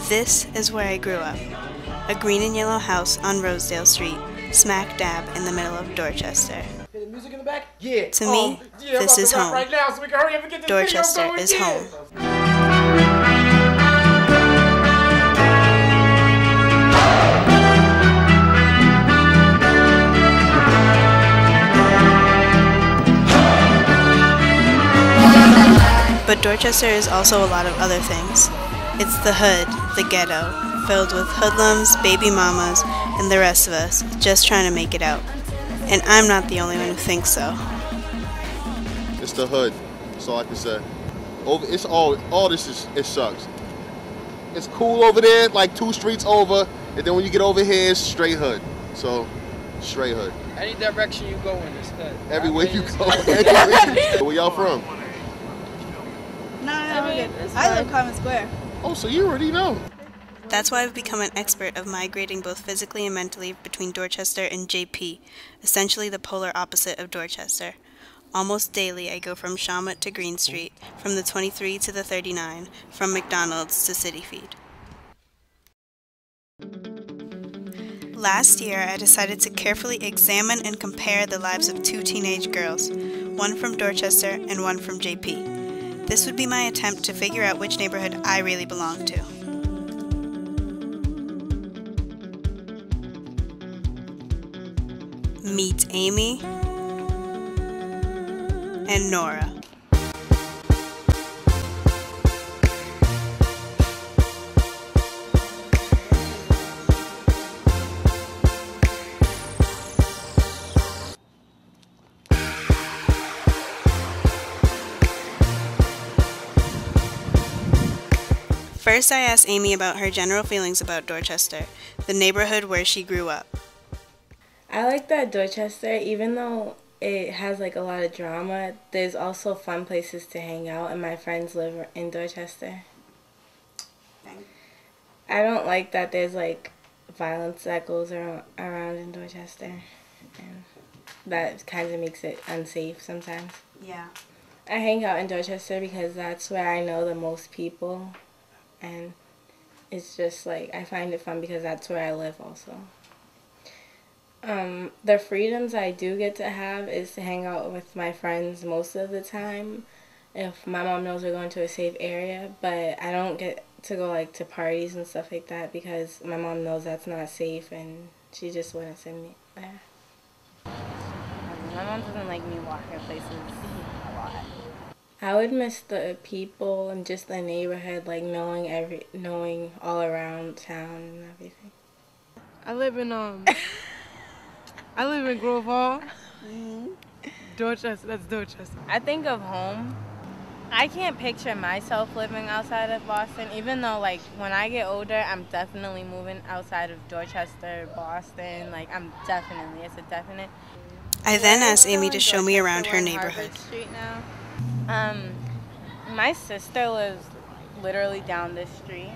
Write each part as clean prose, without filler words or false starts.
This is where I grew up. A green and yellow house on Rosedale Street, smack dab in the middle of Dorchester. Hear the music in the back? Yeah. To me, this is home. Right now so we can hurry up and get this Dorchester video going. is home. But Dorchester is also a lot of other things. It's the hood, the ghetto, filled with hoodlums, baby mamas, and the rest of us just trying to make it out. And I'm not the only one who thinks so. It's the hood. That's all I can say. It's all this is. It sucks. It's cool over there, like 2 streets over, and then when you get over here, it's straight hood. So, straight hood. Any direction you go in, it's hood. Everywhere you go. Where y'all from? No, I live Common Square. Oh, so you already know. That's why I've become an expert of migrating both physically and mentally between Dorchester and JP, essentially the polar opposite of Dorchester. Almost daily I go from Shawmut to Green Street, from the 23 to the 39, from McDonald's to City Feed. Last year I decided to carefully examine and compare the lives of 2 teenage girls, one from Dorchester and one from JP. This would be my attempt to figure out which neighborhood I really belong to. Meet Amy and Nora. First, I asked Amy about her general feelings about Dorchester, the neighborhood where she grew up. I like that Dorchester, even though it has like a lot of drama, there's also fun places to hang out, and my friends live in Dorchester. I don't like that there's like violence that goes around in Dorchester, and that kind of makes it unsafe sometimes. Yeah. I hang out in Dorchester because that's where I know the most people, and it's just like I find it fun because that's where I live also. The freedoms I do get to have is to hang out with my friends most of the time if my mom knows we're going to a safe area, but I don't get to go like to parties and stuff like that because my mom knows that's not safe and she just wouldn't send me there. My mom doesn't like me walking places a lot. I would miss the people and just the neighborhood, like knowing all around town and everything. I live in Grove Hall. Dorchester, that's Dorchester. I think of home. I can't picture myself living outside of Boston, even though like when I get older, I'm definitely moving outside of Dorchester, Boston. Like it's a definite. I then asked Amy to show me around her neighborhood. Harvard Street now. My sister lives literally down this street.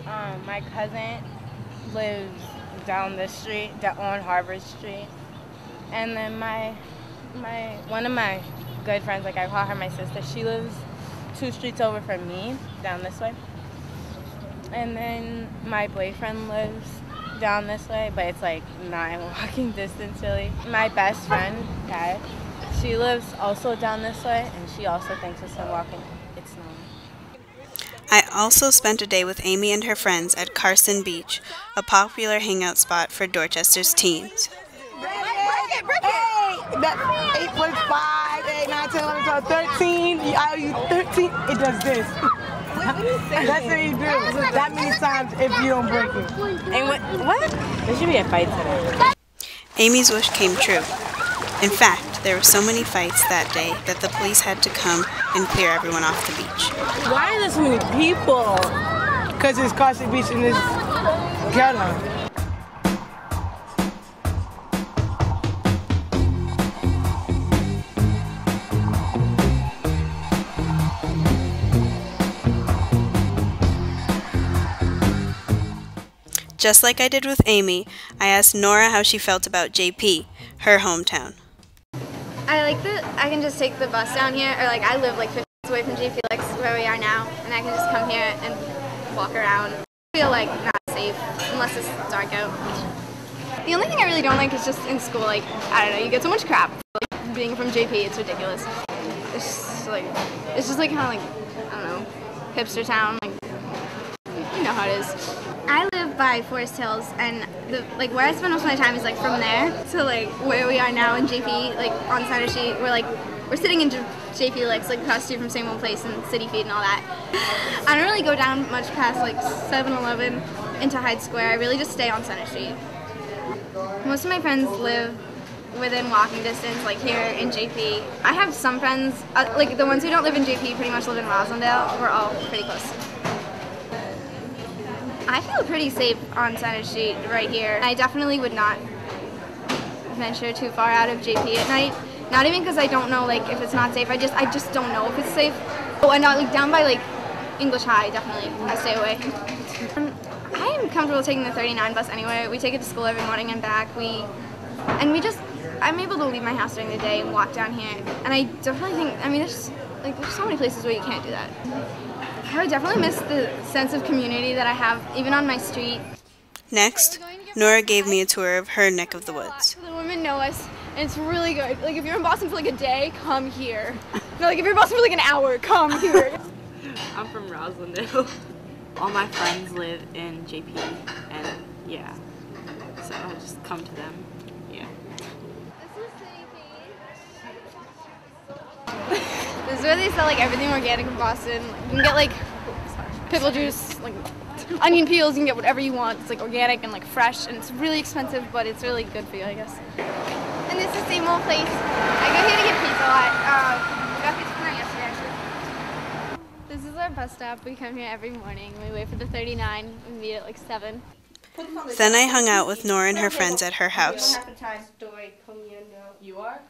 My cousin lives down this street, on Harvard Street. And then one of my good friends, like I call her my sister, she lives 2 streets over from me, down this way. And then my boyfriend lives down this way, but it's like 9 walking distance really. My best friend, Kat, she lives also down this way, and she also thinks it's a walking. It's not. I also spent a day with Amy and her friends at Carson Beach, a popular hangout spot for Dorchester's teens. Break it! Hey, that's 8 foot 5, 8, 9, 10, 11, 12, 13. You 13, it does this. That's what you do. That many times if you don't break it. And what? There should be a fight today. Amy's wish came true. In fact, there were so many fights that day that the police had to come and clear everyone off the beach. Why are there so many people? Because it's Carson Beach and it's ghetto. Just like I did with Amy, I asked Nora how she felt about JP, her hometown. I like that I can just take the bus down here, or like I live like 15 minutes away from JP, like where we are now, and I can just come here and walk around. I feel like not safe unless it's dark out. The only thing I really don't like is just in school, like, I don't know, you get so much crap. Like, being from JP, it's ridiculous. It's just like kind of like, I don't know, hipster town, like, you know how it is. I live by Forest Hills, and where I spend most of my time is like from there to like where we are now in JP, like on Center Street. We're sitting in JP Licks, like across the street from Same Old Place and City Feed and all that. I don't really go down much past like 7-Eleven into Hyde Square. I really just stay on Center Street. Most of my friends live within walking distance, like here in JP. I have some friends, like the ones who don't live in JP pretty much live in Roslindale. We're all pretty close. I feel pretty safe on Center Street right here. I definitely would not venture too far out of JP at night. Not even because I don't know like if it's not safe. I just don't know if it's safe. Oh, and not like down by like English High, definitely I stay away. I am comfortable taking the 39 bus anywhere. We take it to school every morning and back. I'm able to leave my house during the day and walk down here. And I definitely think, I mean, there's so many places where you can't do that. I would definitely miss the sense of community that I have even on my street. Next, Nora gave me a tour of her neck of the woods. The women know us, and it's really good. Like, if you're in Boston for like a day, come here. No, like, if you're in Boston for like an hour, come here. I'm from Roslindale. All my friends live in JP, and yeah, so I just come to them. Yeah. This is where they sell like everything organic in Boston. You can get like pickle juice, like onion peels. You can get whatever you want. It's like organic and like fresh, and it's really expensive, but it's really good for you, I guess. And this is the same old place. I go here to get pizza a lot. I got pizza from there yesterday, actually. This is our bus stop. We come here every morning. We wait for the 39. We meet at like 7. Then I hung out with Nora and her friends at her house. You are?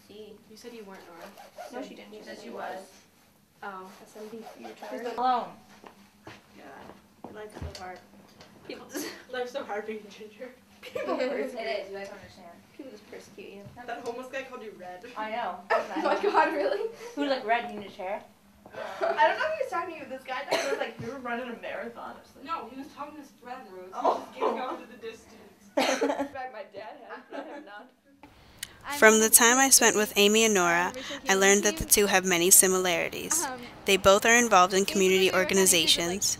You said you weren't, Nora. No, she didn't. She said she was. Oh. SMD for your child. Alone. God. Life's so hard. Life's so hard being ginger. People persecute. It is. You guys understand. People just persecute you. That homeless guy called you red. I know. Oh my god, really? Who's like red? You need a chair? I don't know if he was talking to you. This guy that was like, you were running a marathon. No, he was talking to his friend, Rose. Oh. He was just giving out into the distance. In fact, my dad has, but I have not. From the time I spent with Amy and Nora, I learned that the two have many similarities. They both are involved in community organizations.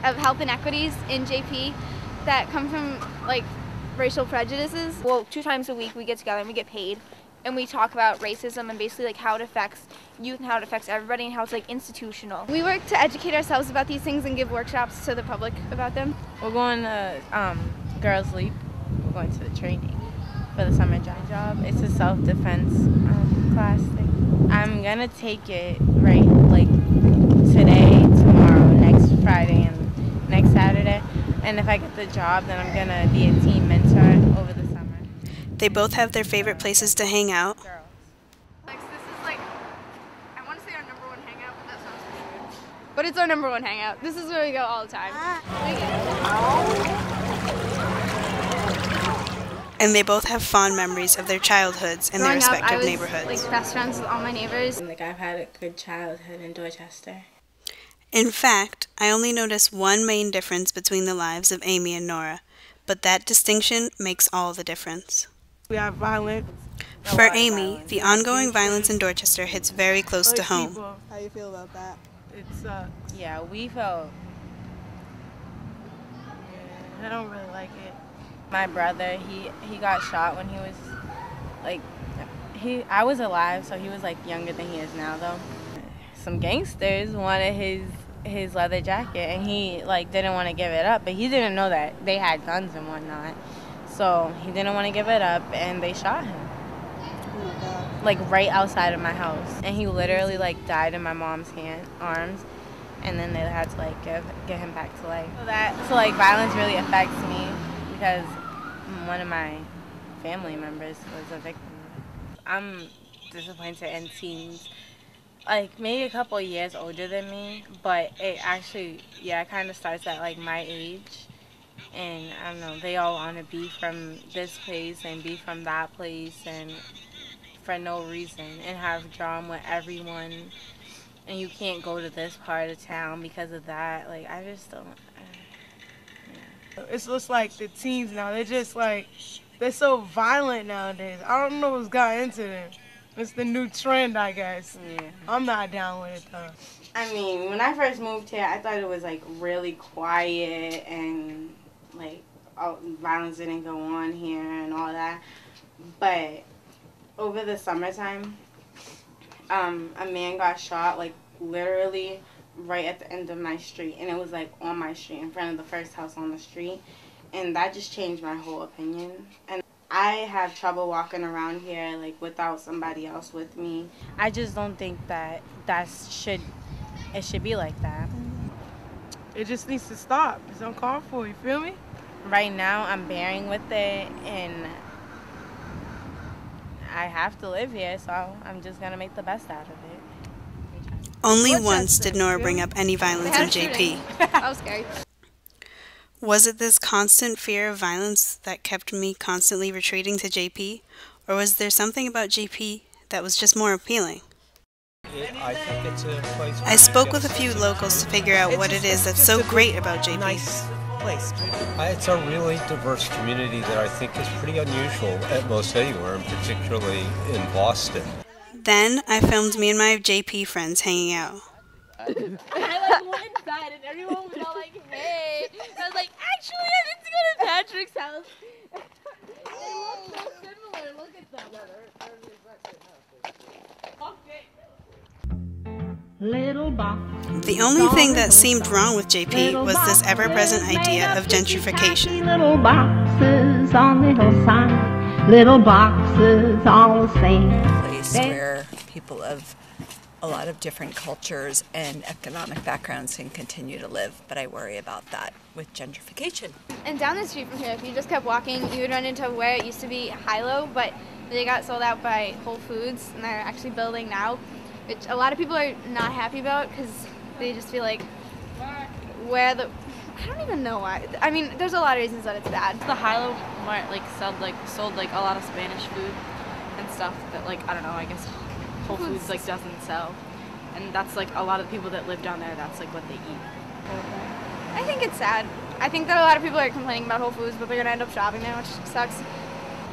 Of health inequities in JP that come from like racial prejudices. Well, 2 times a week we get together and we get paid, and we talk about racism and basically like how it affects youth and how it affects everybody and how it's like institutional. We work to educate ourselves about these things and give workshops to the public about them. We're going to Girls Leap. We're going to the training for the summer job. It's a self-defense class thing. I'm gonna take it right like today, tomorrow, next Friday, and next Saturday. And if I get the job, then I'm gonna be a team mentor over the summer. They both have their favorite places to hang out. This is like, I want to say our #1 hangout, but that sounds weird. But it's our #1 hangout. This is where we go all the time. And they both have fond memories of their childhoods in their respective neighborhoods. I was like best friends with all my neighbors. Like I've had a good childhood in Dorchester. In fact, I only notice one main difference between the lives of Amy and Nora, but that distinction makes all the difference. We have violence. For Amy, the ongoing violence in Dorchester hits very close to home. How you feel about that? It sucks. Yeah, we felt. I don't really like it. My brother, he got shot when he was like, I was alive, so he was like younger than he is now though. Some gangsters wanted his leather jacket, and he like didn't want to give it up, but he didn't know that they had guns and whatnot, so he didn't want to give it up, and they shot him. Oh my God. Like right outside of my house, and he literally like died in my mom's arms, and then they had to like get him back to life. So like violence really affects me because one of my family members was a victim. I'm disappointed in teens, like maybe a couple years older than me, but it actually, yeah, it kind of starts at like my age. And I don't know, they all want to be from this place and be from that place and for no reason, and have drama with everyone. and you can't go to this part of town because of that. Like, I just don't. It's just like the teens now. They're just like, they're so violent nowadays. I don't know what's got into them. It's the new trend, I guess. Yeah. I'm not down with it though. I mean, when I first moved here, I thought it was like really quiet and like violence didn't go on here and all that. But over the summertime, a man got shot like literally right at the end of my street, and it was like on my street in front of the first house on the street, and that just changed my whole opinion. And I have trouble walking around here like without somebody else with me. I just don't think that it should be like that. It just needs to stop. It's uncalled for, you feel me? Right now I'm bearing with it, and I have to live here, so I'm just gonna make the best out of it. Only once did Nora bring up any violence on JP. That was scary. Was it this constant fear of violence that kept me constantly retreating to JP? Or was there something about JP that was just more appealing? I think it's a place. I spoke with a few locals to figure out what it is that's so great about JP. Nice place. It's a really diverse community that I think is pretty unusual at most anywhere, and particularly in Boston. Then I filmed me and my JP friends hanging out. I like went inside and everyone was all like, hey. And I was like, actually, I need to go to Patrick's house. They look so similar. Look at them. Little box. The only thing that seemed wrong with JP was this ever-present idea of gentrification. Little boxes on the hillside. Little boxes all the same. A place where people of a lot of different cultures and economic backgrounds can continue to live, but I worry about that with gentrification. And down the street from here, if you just kept walking, you would run into where it used to be Hilo, but they got sold out by Whole Foods, and they're actually building now, which a lot of people are not happy about because they just feel like I don't even know why. I mean, there's a lot of reasons that it's bad. The Hilo Mart sold a lot of Spanish food and stuff that I don't know, I guess Whole Foods doesn't sell. And that's a lot of the people that live down there, that's what they eat. I think it's sad. I think that a lot of people are complaining about Whole Foods, but they're gonna end up shopping there, which sucks.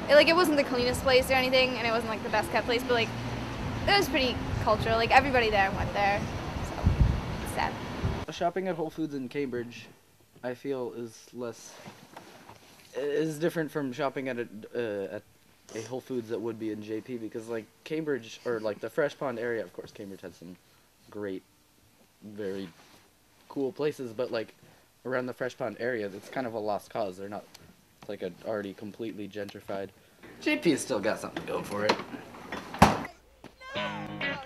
It wasn't the cleanest place or anything, and it wasn't the best kept place, but it was pretty cultural. Everybody there went there, so it's sad. Shopping at Whole Foods in Cambridge, I feel, is different from shopping at a Whole Foods that would be in JP, because Cambridge, or the Fresh Pond area, of course Cambridge has some great, very cool places, but around the Fresh Pond area, it's kind of a lost cause. They're not, it's already completely gentrified. JP's still got something going for it.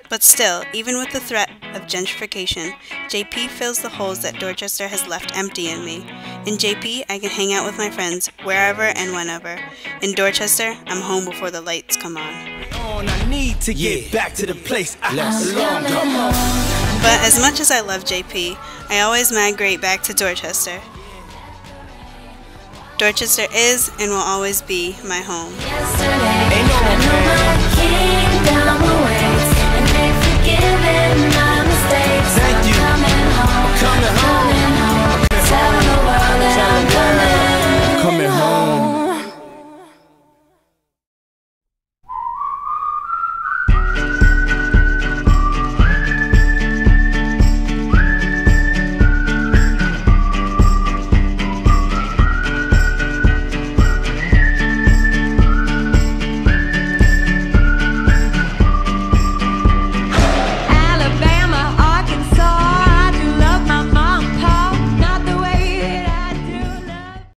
But still, even with the threat of gentrification, JP fills the holes that Dorchester has left empty in me. In JP, I can hang out with my friends wherever and whenever. In Dorchester, I'm home before the lights come on. I need to get back to the place. But as much as I love JP, I always migrate back to Dorchester. Dorchester is and will always be my home.